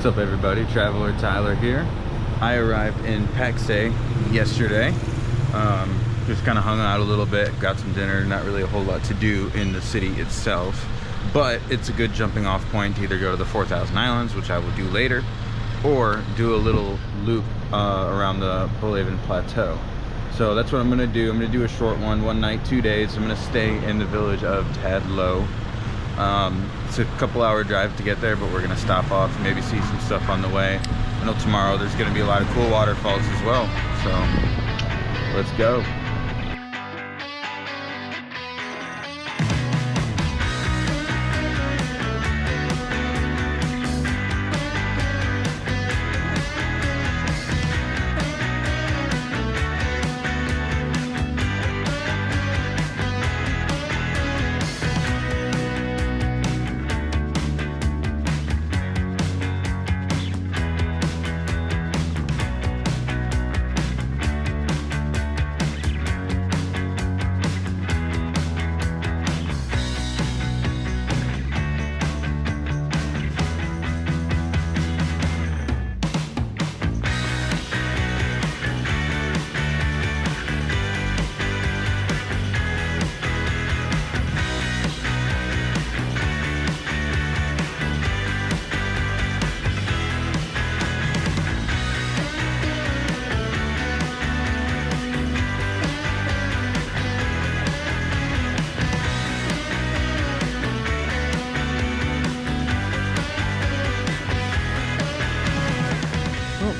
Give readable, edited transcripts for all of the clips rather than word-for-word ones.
What's up everybody, Traveler Tyler here. I arrived in Pakse yesterday. Just kind of hung out a little bit, got some dinner, not really a whole lot to do in the city itself. But it's a good jumping off point to either go to the 4,000 Islands, which I will do later, or do a little loop around the Bolaven Plateau. So that's what I'm gonna do. I'm gonna do a short one night, 2 days. I'm gonna stay in the village of Tad Lo. It's a couple-hour drive to get there, but we're gonna stop off and maybe see some stuff on the way. I know tomorrow there's gonna be a lot of cool waterfalls as well. So let's go.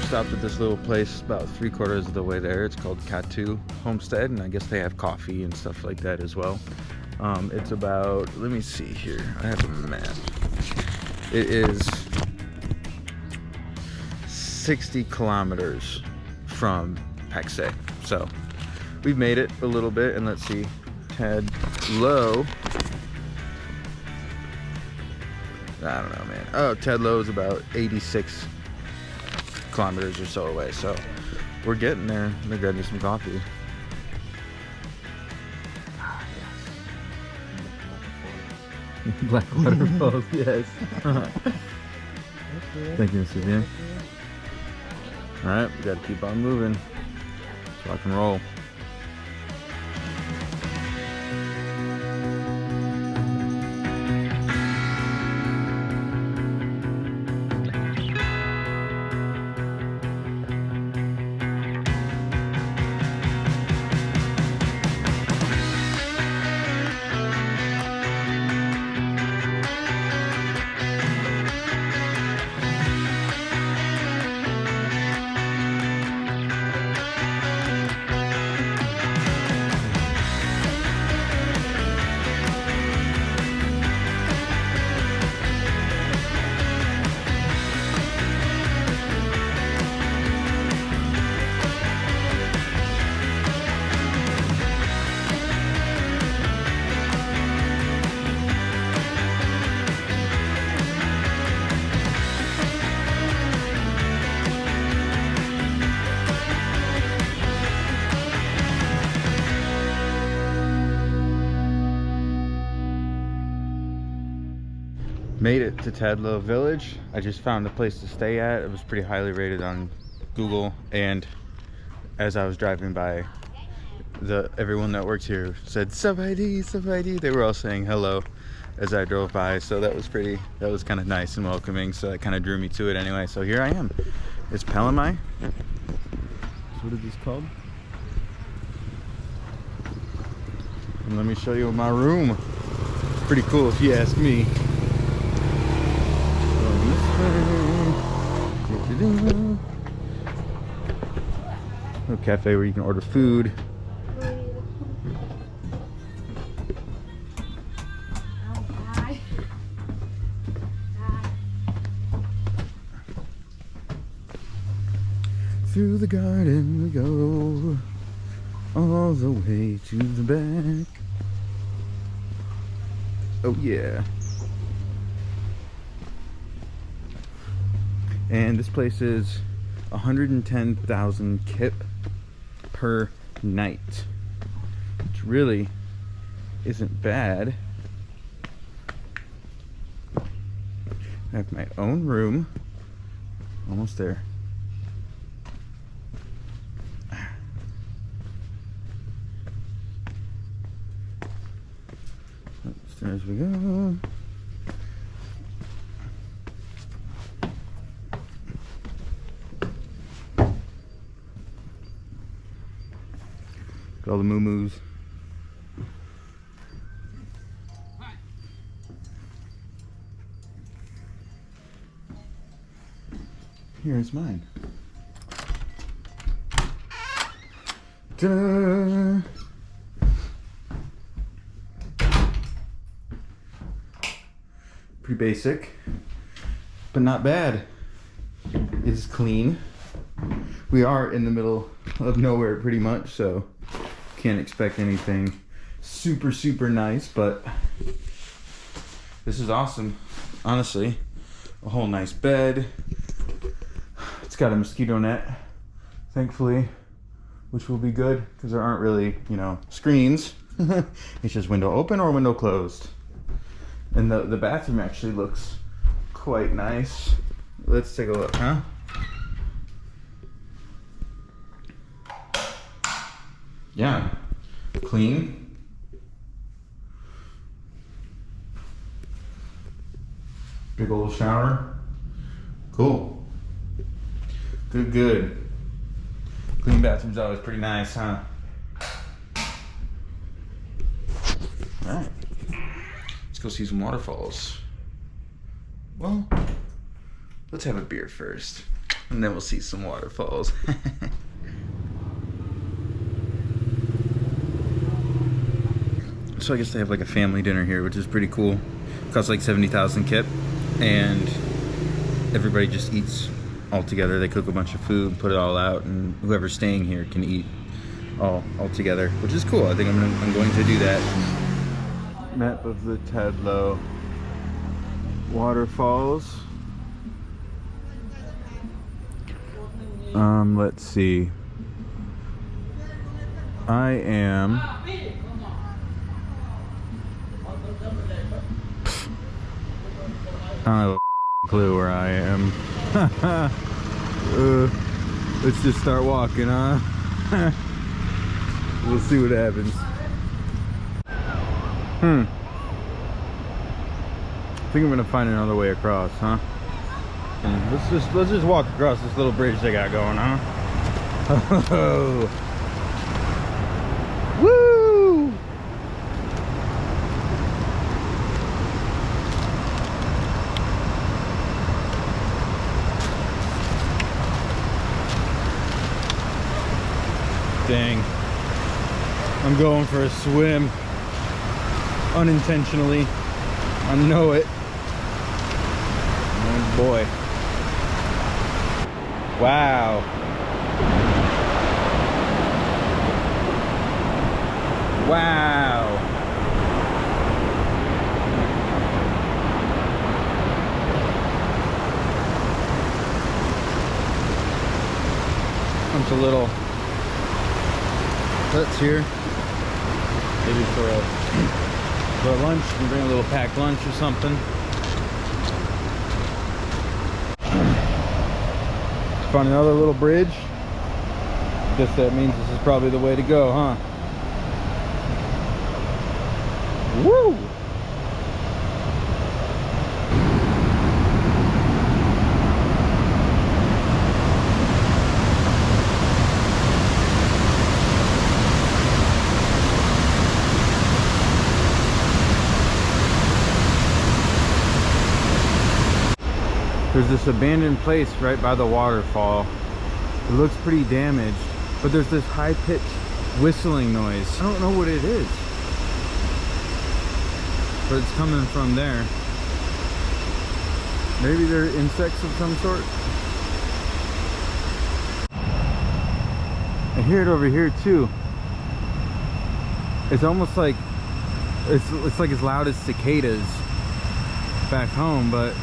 Stopped at this little place about 3/4 of the way there. It's called Katu Homestead, and I guess they have coffee and stuff like that as well. It's about, let me see here, I have a map. It is 60 kilometers from Pakse. So we've made it a little bit, and let's see, Tad Lo, I don't know, man. Oh, Tad Lo is about 86 kilometers or so away, so we're getting there. I'm gonna grab me some coffee. Black Waterfalls, yes. Thank you, Mr. Bien. Alright, we gotta keep on moving. Let's rock and roll. Made it to Tad Lo village. I just found a place to stay at. It was pretty highly rated on Google, and as I was driving by, everyone that works here said "Sabaidi, Sabaidi." They were all saying hello as I drove by, so that was kind of nice and welcoming. So that kind of drew me to it anyway. So here I am. It's Palamai. So what is this called? And let me show you my room. Pretty cool if you ask me. A cafe where you can order food. Through the garden we go, all the way to the back. Oh yeah. And this place is 110,000 kip per night, which really isn't bad. I have my own room Almost there. Upstairs we go. Got all the moo-moos. Here's mine. Ta-da! Pretty basic, but not bad. It's clean. We are in the middle of nowhere pretty much, so can't expect anything super, super nice, but this is awesome, honestly. A whole nice bed. It's got a mosquito net, thankfully, which will be good because there aren't really, you know, screens. It's just window open or window closed. And the bathroom actually looks quite nice. Let's take a look, huh? Yeah, clean. Big old shower. Cool. Good, good. Clean bathroom's always pretty nice, huh? Alright. Let's go see some waterfalls. Well, let's have a beer first, and then we'll see some waterfalls. So I guess they have like a family dinner here, which is pretty cool. It costs like 70,000 kip, and everybody just eats all together. They cook a bunch of food, put it all out, and whoever's staying here can eat all together, which is cool. I think I'm going to do that. Map of the Tadlow waterfalls. Let's see. I am I don't have a clue where I am. Let's just start walking, huh? We'll see what happens. I think I'm gonna find another way across, huh? Let's just walk across this little bridge they got going, huh? Oh. Woo! Dang. I'm going for a swim. Unintentionally. I know it. Oh boy. Wow. Wow. Bunch of little huts here. Maybe for a lunch, you can bring a little packed lunch or something. Found another little bridge. Guess that means this is probably the way to go, huh? Woo! There's this abandoned place right by the waterfall. It looks pretty damaged, but there's this high-pitched whistling noise. I don't know what it is, but it's coming from there. Maybe they're insects of some sort. I hear it over here too. It's almost like it's like as loud as cicadas back home, but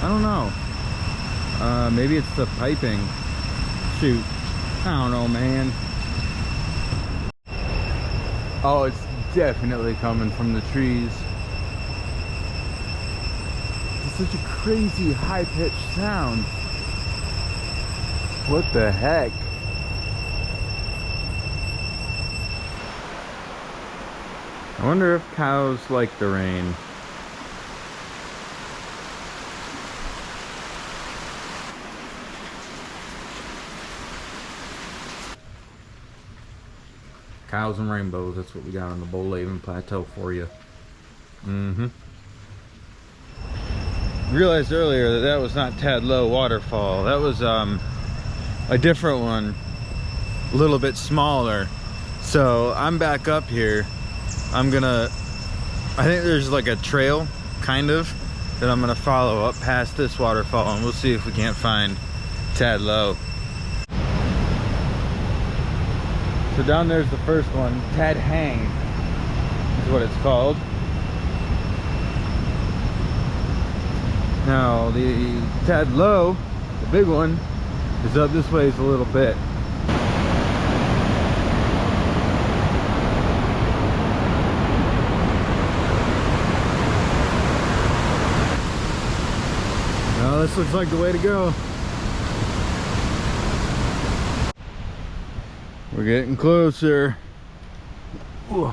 I don't know. Maybe it's the piping. Shoot. I don't know, man. Oh, it's definitely coming from the trees. It's such a crazy high-pitched sound. What the heck? I wonder if cows like the rain. Cows and rainbows, that's what we got on the Bolaven Plateau for you. Realized earlier that that was not Tad Low Waterfall. That was a different one, a little bit smaller. So I'm back up here. I think there's like a trail, kind of, that I'm gonna follow up past this waterfall, and we'll see if we can't find Tad Low. So down there's the first one, Tad Hang is what it's called. Now the Tad Low, the big one, is up this ways a little bit. Now this looks like the way to go. We're getting closer. Ooh.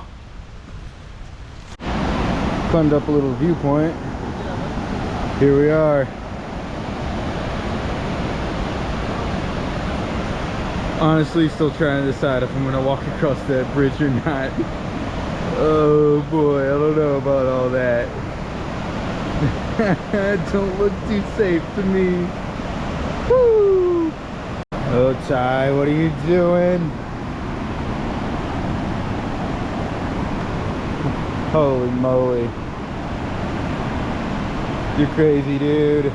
Climbed up a little viewpoint. Here we are. Honestly, still trying to decide if I'm gonna walk across that bridge or not. Oh boy, I don't know about all that. Don't look too safe to me. Woo! Oh, Ty, what are you doing? Holy moly. You're crazy, dude.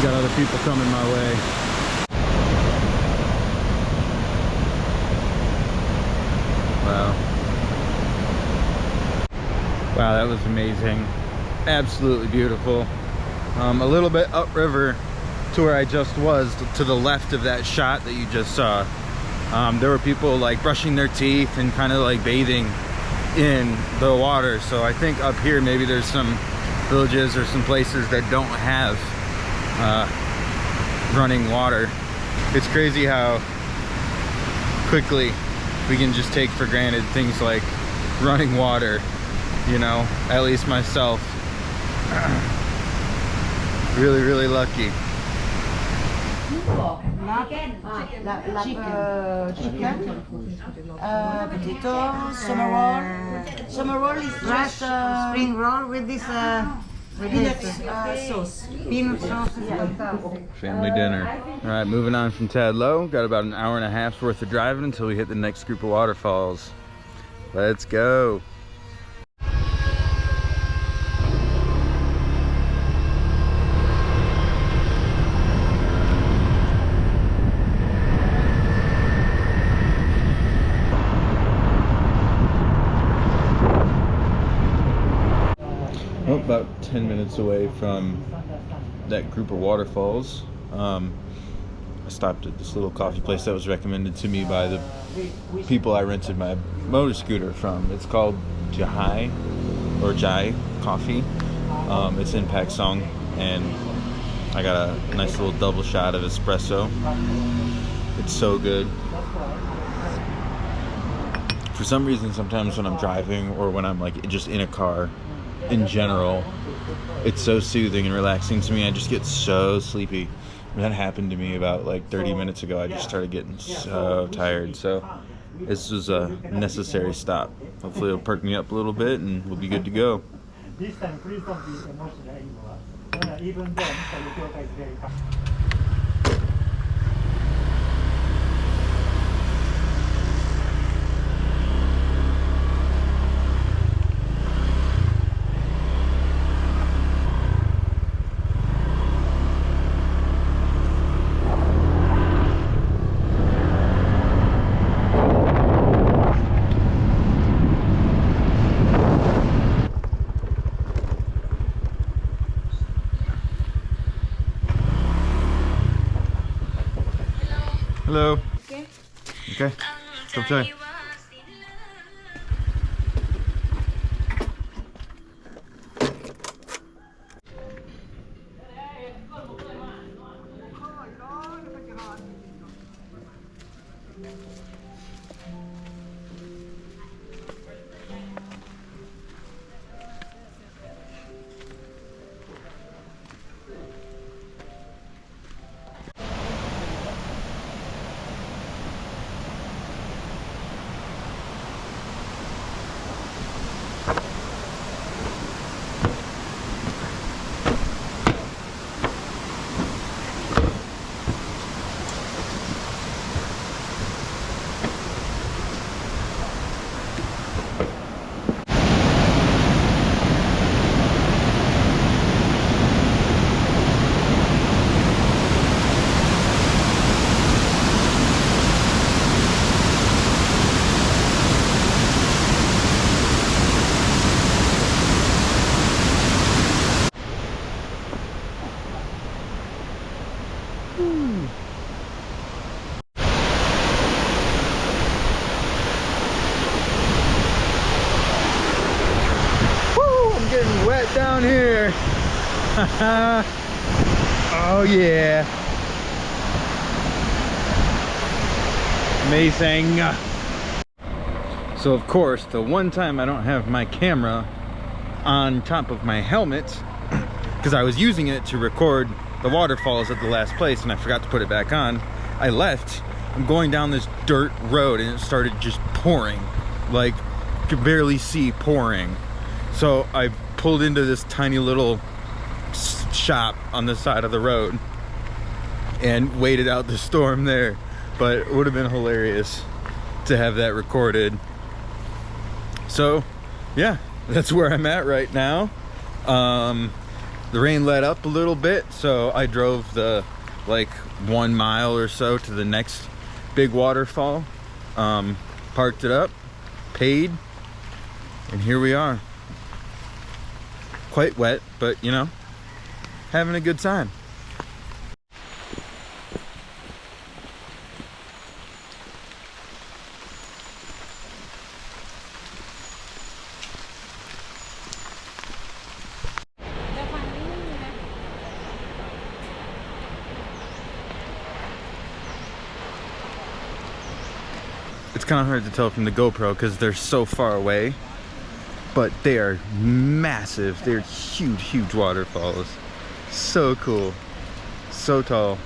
Got other people coming my way. Wow. Wow, that was amazing. Absolutely beautiful. A little bit upriver to where I just was, to the left of that shot that you just saw. There were people like brushing their teeth and kind of like bathing in the water. So I think up here maybe there's some villages or some places that don't have running water. It's crazy how quickly we can just take for granted things like running water, you know, at least myself. Really, really lucky. Chicken, potato, summer roll. Summer roll is just spring roll with this peanut sauce. Peanut sauce. Family dinner. All right, moving on from Tad Low. Got about an hour and a half's worth of driving until we hit the next group of waterfalls. Let's go. About 10 minutes away from that group of waterfalls. I stopped at this little coffee place that was recommended to me by the people I rented my motor scooter from. It's called Jai or Jai Coffee. It's in Pakse, and I got a nice little double shot of espresso. It's so good. For some reason, sometimes when I'm driving or when I'm like just in a car in general, it's so soothing and relaxing to me. I just get so sleepy. That happened to me about like 30 minutes ago. I just started getting so tired. So this was a necessary stop. Hopefully it'll perk me up a little bit and we'll be good to go. This time, please don't be emotional anymore. Even then, is very calm. Hello. Okay. Okay. Come try. Getting wet down here. Oh yeah. Amazing. So of course, the one time I don't have my camera on top of my helmet, because I was using it to record the waterfalls at the last place and I forgot to put it back on. I left. I'm going down this dirt road and it started just pouring. Like, you could barely see pouring. So I pulled into this tiny little shop on the side of the road and waited out the storm there. But it would have been hilarious to have that recorded. So yeah, that's where I'm at right now. The rain let up a little bit, so I drove the like 1 mile or so to the next big waterfall, parked it up, paid, and here we are. Quite wet, but you know, having a good time. It's kind of hard to tell from the GoPro because they're so far away, but they are massive. They're huge, huge waterfalls. So cool, so tall.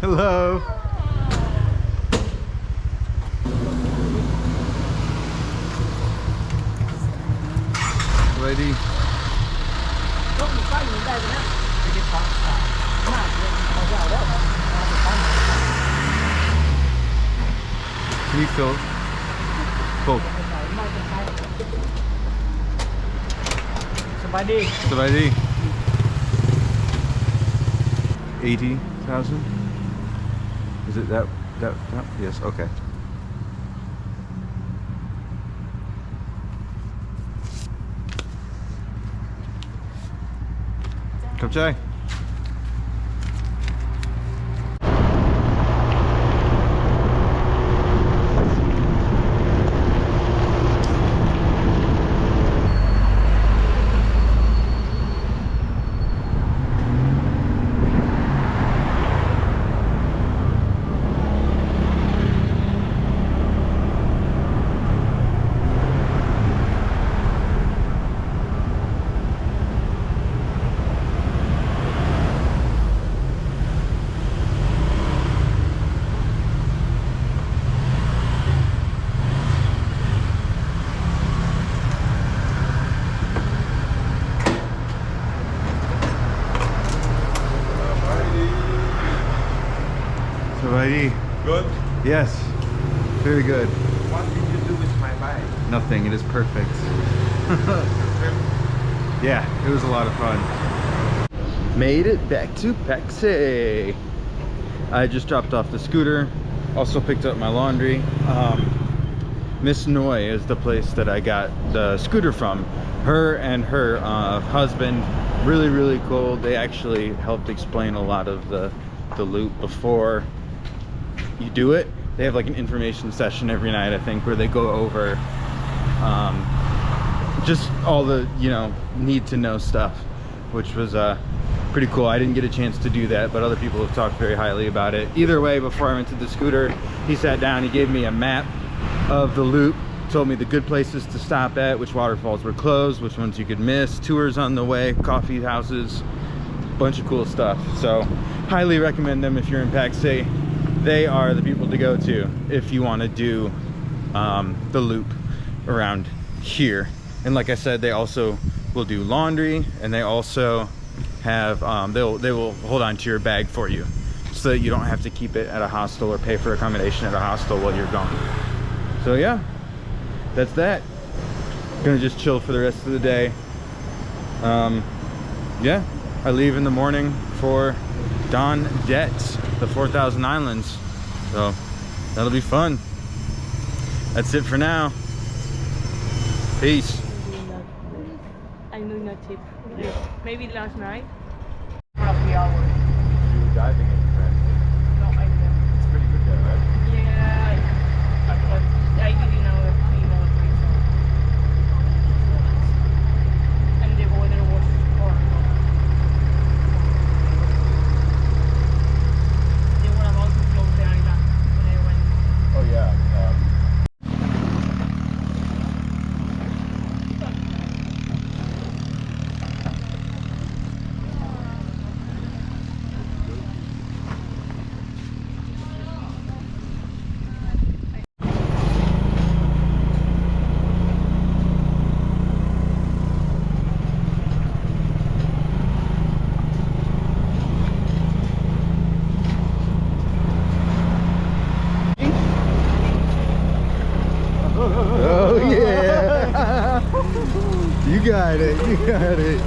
Hello. Lady. Can you fill both? Sabadi. 80,000? Is it that? Yes, okay. Come check. Good? Yes, very good. What did you do with my bike? Nothing, it is perfect. Yeah, it was a lot of fun. Made it back to Pakse. I just dropped off the scooter, also picked up my laundry. Miss Noi is the place that I got the scooter from. Her and her husband, really, really cool. They actually helped explain a lot of the loop before you do it. They have like an information session every night, I think, where they go over just all the, you know, need to know stuff, which was pretty cool. I didn't get a chance to do that, but other people have talked very highly about it. Either way, before I rented the scooter, he sat down, he gave me a map of the loop, told me the good places to stop at, which waterfalls were closed, which ones you could miss, tours on the way, coffee houses, bunch of cool stuff. So highly recommend them if you're in Pakse. They are the people to go to if you want to do the loop around here. And like I said, they also will do laundry, and they also have they will hold on to your bag for you so that you don't have to keep it at a hostel or pay for accommodation at a hostel while you're gone. So yeah, that's that. Gonna just chill for the rest of the day. Yeah, I leave in the morning for Don Det, the 4,000 Islands. So that'll be fun. That's it for now. Peace. I know not tip. Maybe last night. Roughly hour. You were diving in France. No, I didn't. It's pretty good there, right? Yeah, but I did in our place. And the water was horrible. They were about to close the island when I went. Oh yeah. Oh yeah. You got it. You got it.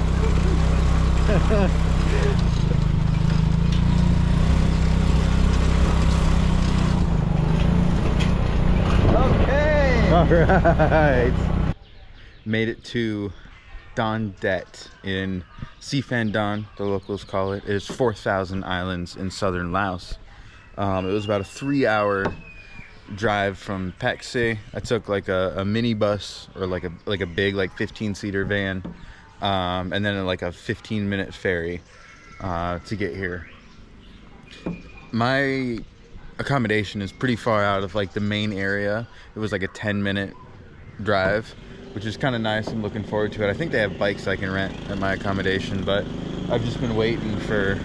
Okay. All right. Made it to Don Det in Si Phan Don, the locals call it. It is 4,000 islands in southern Laos. It was about a 3-hour drive from Pakse. I took like a mini bus or like a big like 15-seater van, and then like a 15-minute ferry to get here. My accommodation is pretty far out of like the main area. It was like a 10-minute drive, which is kind of nice. I'm looking forward to it. I think they have bikes I can rent at my accommodation, but I've just been waiting for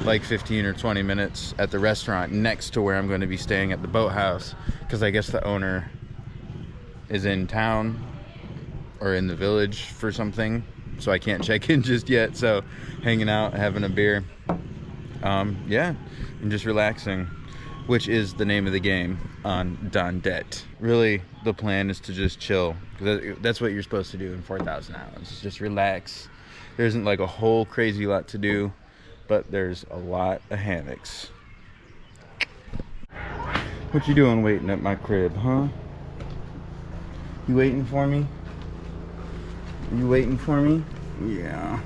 like 15 or 20 minutes at the restaurant next to where I'm going to be staying at the boathouse, because I guess the owner is in town or in the village for something, so I can't check in just yet. So hanging out, having a beer, yeah, and just relaxing, which is the name of the game on Don Det. Really, the plan is to just chill, because that's what you're supposed to do in 4,000 Islands. Just relax. There isn't like a whole crazy lot to do, but there's a lot of hammocks. What you doing waiting at my crib, huh? You waiting for me? You waiting for me? Yeah.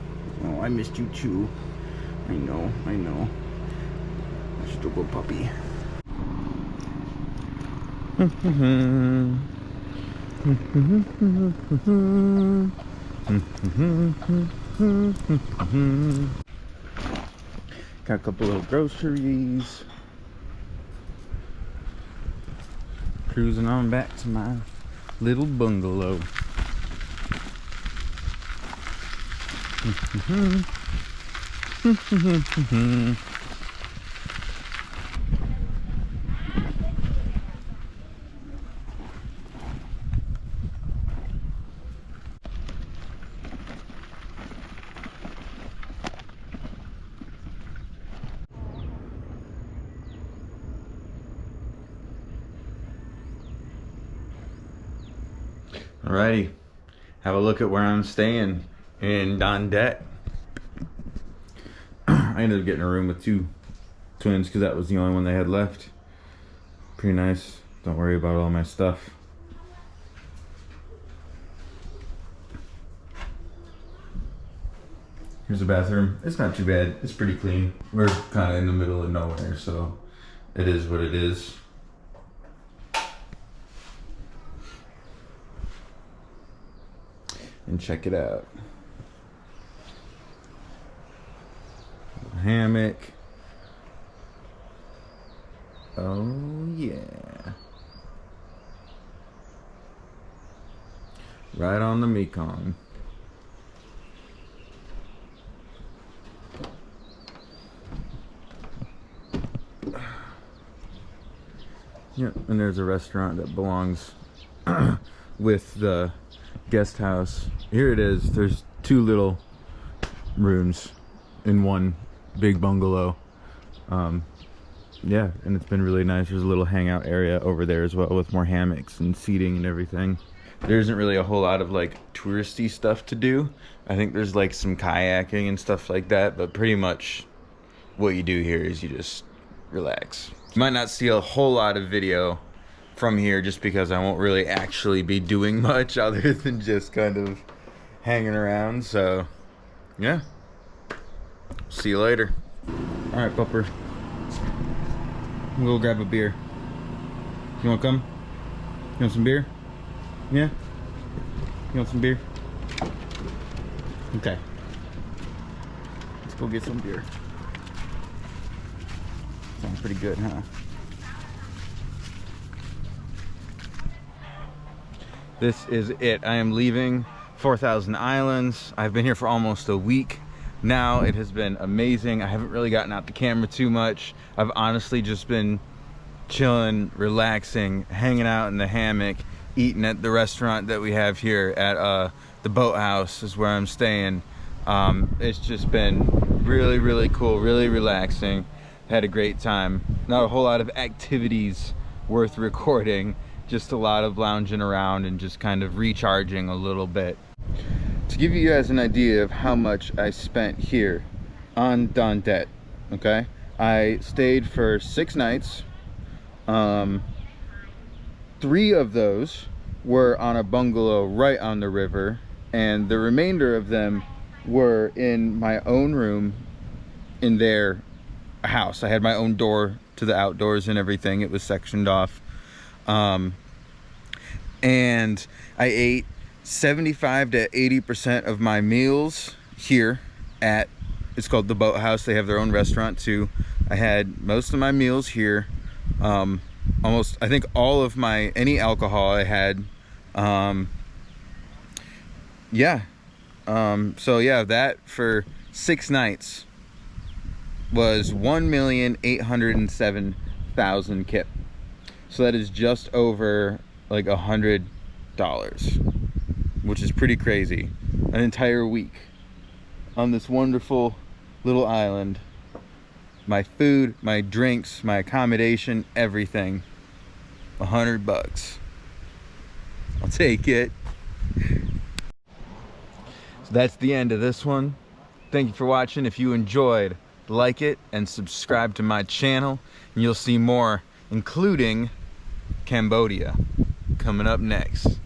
Oh, I missed you too. I know, I know. I should go puppy. Got a couple little groceries. Cruising on back to my little bungalow. Alrighty, have a look at where I'm staying in Don Det. I ended up getting a room with 2 twins because that was the only one they had left. Pretty nice. Don't worry about all my stuff. Here's the bathroom. It's not too bad. It's pretty clean. We're kind of in the middle of nowhere, so it is what it is. and check it out. Hammock. Oh yeah. Right on the Mekong. Yeah, and there's a restaurant that belongs with the guest house. Here it is. There's 2 little rooms in one big bungalow. Yeah, and it's been really nice. There's a little hangout area over there as well with more hammocks and seating and everything. There isn't really a whole lot of like touristy stuff to do. I think there's like some kayaking and stuff like that, but pretty much what you do here is you just relax. You might not see a whole lot of video from here just because I won't really actually be doing much other than just kind of hanging around. So yeah, see you later. All right, Pupper, we'll go grab a beer. You want to come? You want some beer? Yeah? You want some beer? Okay. Let's go get some beer. Sounds pretty good, huh? This is it. I am leaving 4,000 Islands. I've been here for almost a week now. It has been amazing. I haven't really gotten out the camera too much. I've honestly just been chilling, relaxing, hanging out in the hammock, eating at the restaurant that we have here at the boathouse is where I'm staying. It's just been really, really cool, really relaxing. Had a great time. Not a whole lot of activities worth recording, just a lot of lounging around and just kind of recharging a little bit. To give you guys an idea of how much I spent here on Don Det, okay? I stayed for 6 nights. 3 of those were on a bungalow right on the river, and the remainder of them were in my own room in their house. I had my own door to the outdoors and everything. It was sectioned off. And I ate 75 to 80% of my meals here at, it's called the Boathouse. They have their own restaurant too. I had most of my meals here. Almost, I think all of my, any alcohol I had. Yeah. So yeah, that for 6 nights was 1,807,000 kip. So that is just over like $100, which is pretty crazy. An entire week on this wonderful little island. My food, my drinks, my accommodation, everything. $100. I'll take it. So that's the end of this one. Thank you for watching. If you enjoyed, like it and subscribe to my channel, and you'll see more, including Cambodia, coming up next.